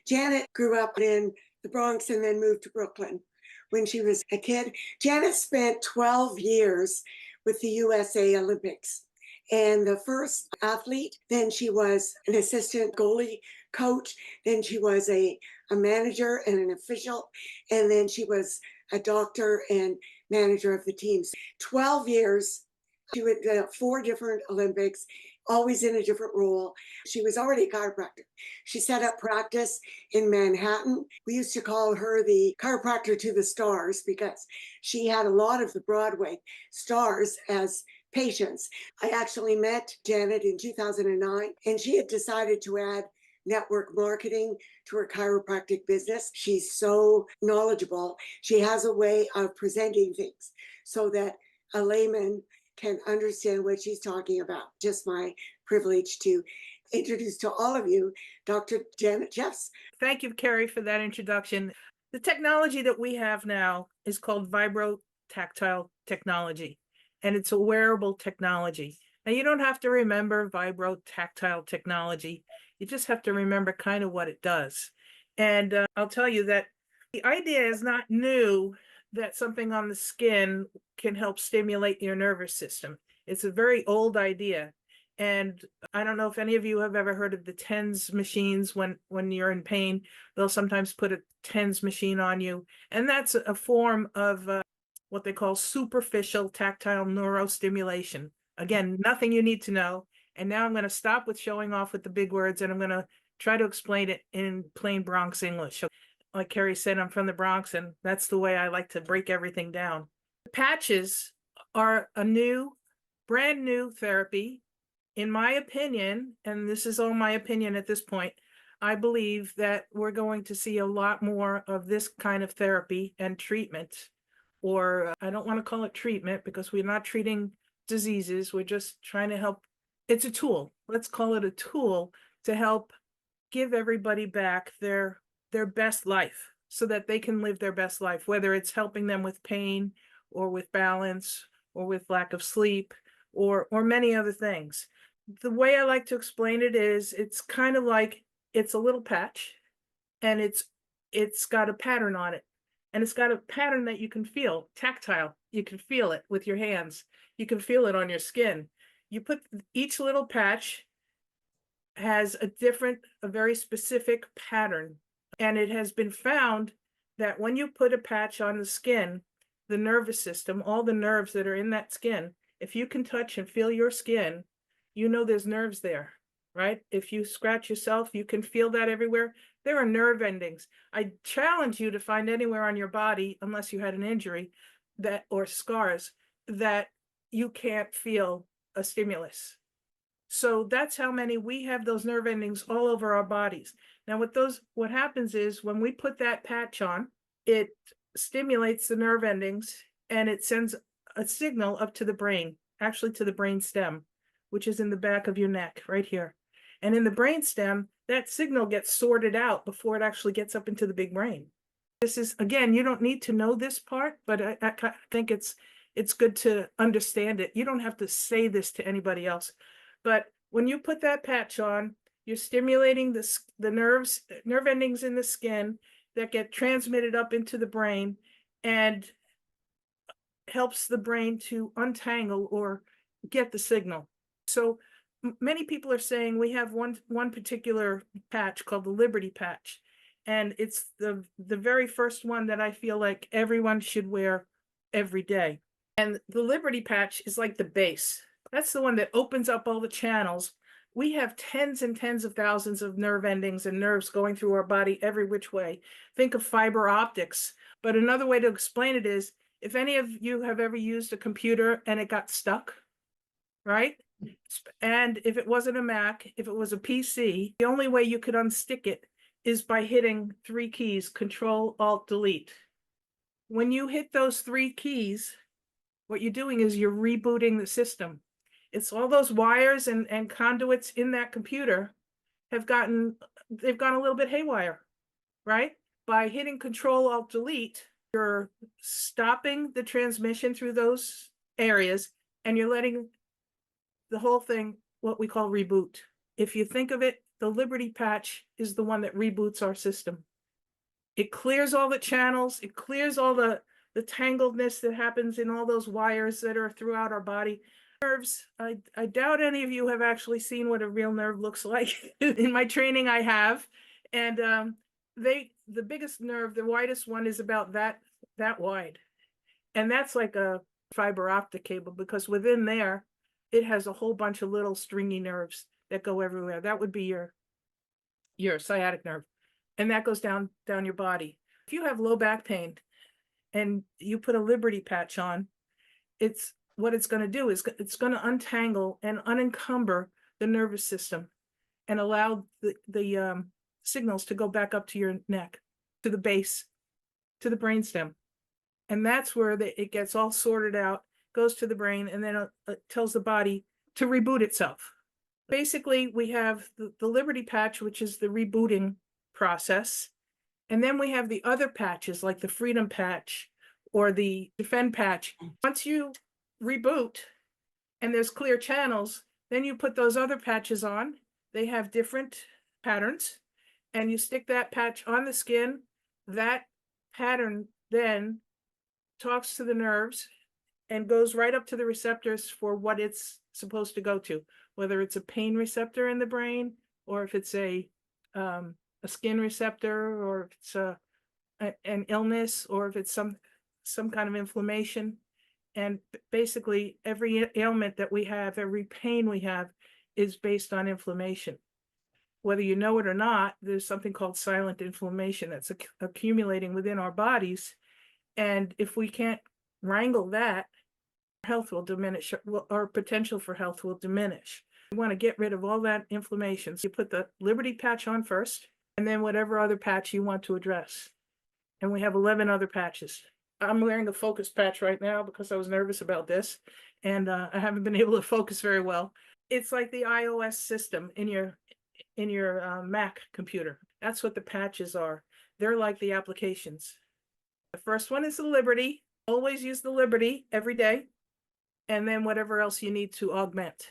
Janet grew up in the Bronx and then moved to Brooklyn when she was a kid. Janet spent 12 years with the USA Olympics and the first athlete. Then she was an assistant goalie coach. Then she was a manager and an official. And then she was a doctor and manager of the teams. 12 years. She went to 4 different Olympics, always in a different role. She was already a chiropractor. She set up practice in Manhattan. We used to call her the chiropractor to the stars because she had a lot of the Broadway stars as patients. I actually met Janet in 2009, and she had decided to add network marketing to her chiropractic business. She's so knowledgeable. She has a way of presenting things so that a layman can understand what she's talking about. Just my privilege to introduce to all of you Dr. Janet Shefts. Thank you, Carrie, for that introduction. The technology that we have now is called vibrotactile technology, and it's a wearable technology. Now, you don't have to remember vibrotactile technology. You just have to remember kind of what it does. And I'll tell you that the idea is not new that something on the skin can help stimulate your nervous system. It's a very old idea. And I don't know if any of you have ever heard of the TENS machines. When you're in pain, they'll sometimes put a TENS machine on you. And that's a form of what they call superficial tactile neurostimulation. Again, nothing you need to know. And now I'm going to stop with showing off with the big words, and I'm going to try to explain it in plain Bronx English. Like Carrie said, I'm from the Bronx, and that's the way I like to break everything down. Patches are a brand new therapy. In my opinion, and this is all my opinion at this point, I believe that we're going to see a lot more of this kind of therapy and treatment, or I don't want to call it treatment because we're not treating diseases. We're just trying to help. It's a tool. Let's call it a tool to help give everybody back their best life so that they can live their best life, whether it's helping them with pain or with balance or with lack of sleep or many other things. The way I like to explain it is it's kind of like it's a little patch, and it's got a pattern on it, and it's got a pattern that you can feel, tactile. You can feel it with your hands. You can feel it on your skin. You put each little patch has a very specific pattern. And it has been found that when you put a patch on the skin, the nervous system, all the nerves that are in that skin, if you can touch and feel your skin, you know there's nerves there, right? If you scratch yourself, you can feel that everywhere. There are nerve endings. I challenge you to find anywhere on your body, unless you had an injury or scars, that you can't feel a stimulus. So that's how many we have, those nerve endings all over our bodies. Now what happens is when we put that patch on, it stimulates the nerve endings and it sends a signal up to the brain, actually to the brain stem, which is in the back of your neck right here. And in the brain stem, that signal gets sorted out before it actually gets up into the big brain. This is, again, you don't need to know this part, but I think it's good to understand it. You don't have to say this to anybody else. But when you put that patch on, you're stimulating the nerve endings in the skin that get transmitted up into the brain and helps the brain to untangle or get the signal. So many people are saying we have one particular patch called the Liberty patch, and it's the very first one that I feel like everyone should wear every day. And the Liberty patch is like the base. That's the one that opens up all the channels. We have tens and tens of thousands of nerve endings and nerves going through our body every which way. Think of fiber optics. But another way to explain it is, if any of you have ever used a computer and it got stuck, right? And if it wasn't a Mac, if it was a PC, the only way you could unstick it is by hitting 3 keys, Control, Alt, Delete. When you hit those 3 keys, what you're doing is you're rebooting the system. It's all those wires and conduits in that computer they've gone a little bit haywire, right? By hitting Control, Alt, Delete, you're stopping the transmission through those areas, and you're letting the whole thing, what we call reboot. If you think of it the Liberty patch is the one that reboots our system. It clears all the channels, it clears all the tangledness that happens in all those wires that are throughout our body. Nerves, I doubt any of you have actually seen what a real nerve looks like. In my training, I have. And the biggest nerve, the widest one, is about that wide. And that's like a fiber optic cable, because within there, it has a whole bunch of little stringy nerves that go everywhere. That would be your sciatic nerve. And that goes down your body. If you have low back pain and you put a Liberty patch on, what it's going to do is it's going to untangle and unencumber the nervous system and allow the signals to go back up to your neck, to the base, to the brainstem. And that's where it gets all sorted out, goes to the brain, and then it tells the body to reboot itself. Basically, we have the Liberty patch, which is the rebooting process. And then we have the other patches like the Freedom patch or the Defend patch. Once you reboot and there's clear channels, then you put those other patches on. They have different patterns, and you stick that patch on the skin. That pattern then talks to the nerves and goes right up to the receptors for what it's supposed to go to, whether it's a pain receptor in the brain, or if it's a skin receptor, or if it's an illness, or if it's some kind of inflammation. And basically every ailment that we have, every pain we have, is based on inflammation. Whether you know it or not, there's something called silent inflammation that's accumulating within our bodies. And if we can't wrangle that, health will diminish, our potential for health will diminish. We want to get rid of all that inflammation. So you put the Liberty patch on first, and then whatever other patch you want to address. And we have 11 other patches. I'm wearing a focus patch right now because I was nervous about this, and I haven't been able to focus very well. It's like the iOS system in your Mac computer. That's what the patches are. They're like the applications. The first one is the Liberty. Always use the Liberty every day, and then whatever else you need to augment.